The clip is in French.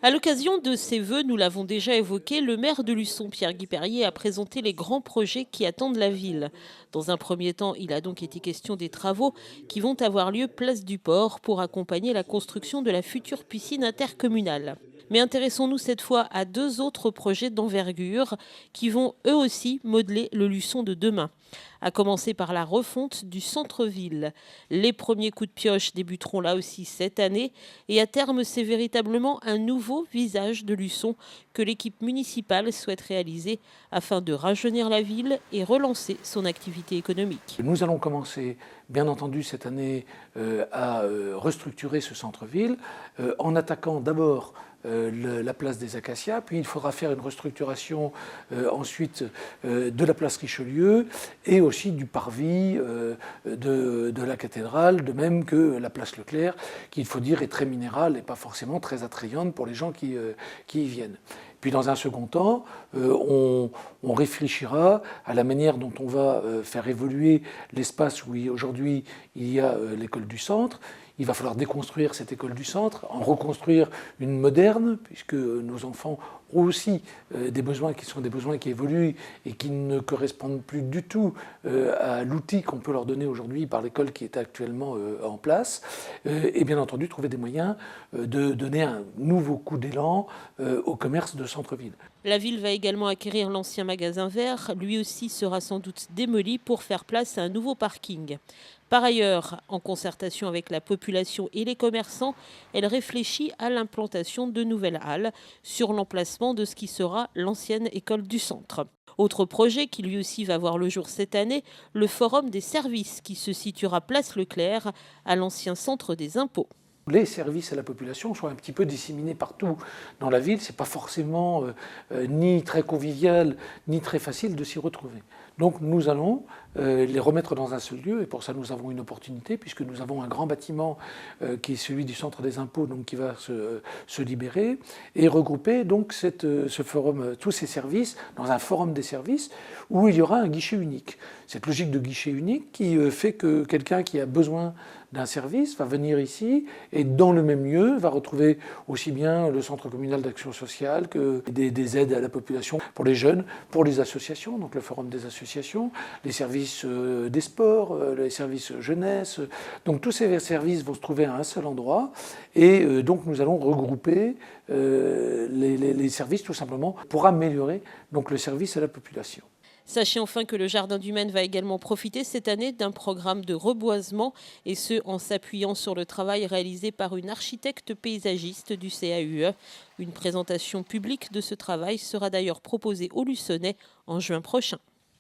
À l'occasion de ses vœux, nous l'avons déjà évoqué, le maire de Luçon, Pierre-Guy Perrier, a présenté les grands projets qui attendent la ville. Dans un premier temps, il a donc été question des travaux qui vont avoir lieu place du Port pour accompagner la construction de la future piscine intercommunale. Mais intéressons-nous cette fois à deux autres projets d'envergure qui vont eux aussi modeler le Luçon de demain. À commencer par la refonte du centre-ville. Les premiers coups de pioche débuteront là aussi cette année et à terme, c'est véritablement un nouveau visage de Luçon que l'équipe municipale souhaite réaliser afin de rajeunir la ville et relancer son activité économique. Nous allons commencer, bien entendu, cette année à restructurer ce centre-ville en attaquant d'abord la place des Acacias, puis il faudra faire une restructuration ensuite de la place Richelieu et aussi du parvis de la cathédrale, de même que la place Leclerc, qui, il faut dire, est très minérale et pas forcément très attrayante pour les gens qui y viennent. Puis dans un second temps, on réfléchira à la manière dont on va faire évoluer l'espace où aujourd'hui il y a l'école du centre. Il va falloir déconstruire cette école du centre, en reconstruire une moderne, puisque nos enfants ont aussi des besoins qui sont des besoins qui évoluent et qui ne correspondent plus du tout à l'outil qu'on peut leur donner aujourd'hui par l'école qui est actuellement en place. Et bien entendu, trouver des moyens de donner un nouveau coup d'élan au commerce de centre-ville. La ville va également acquérir l'ancien magasin vert. Lui aussi sera sans doute démoli pour faire place à un nouveau parking. Par ailleurs, en concertation avec la population et les commerçants, elle réfléchit à l'implantation de nouvelles halles sur l'emplacement de ce qui sera l'ancienne école du centre. Autre projet qui lui aussi va voir le jour cette année, le Forum des services qui se situera place Leclerc à l'ancien centre des impôts. Les services à la population sont un petit peu disséminés partout dans la ville. Ce n'est pas forcément ni très convivial, ni très facile de s'y retrouver. Donc nous allons les remettre dans un seul lieu, et pour ça nous avons une opportunité, puisque nous avons un grand bâtiment qui est celui du centre des impôts, donc qui va se libérer, et regrouper donc ce forum, tous ces services, dans un forum des services, où il y aura un guichet unique. Cette logique de guichet unique qui fait que quelqu'un qui a besoin d'un service va venir ici et dans le même lieu va retrouver aussi bien le centre communal d'action sociale que des aides à la population pour les jeunes, pour les associations, donc le forum des associations, les services des sports, les services jeunesse. Donc tous ces services vont se trouver à un seul endroit et donc nous allons regrouper les services tout simplement pour améliorer donc le service à la population. Sachez enfin que le Jardin du Maine va également profiter cette année d'un programme de reboisement, et ce en s'appuyant sur le travail réalisé par une architecte paysagiste du CAUE. Une présentation publique de ce travail sera d'ailleurs proposée aux Luçonnais en juin prochain.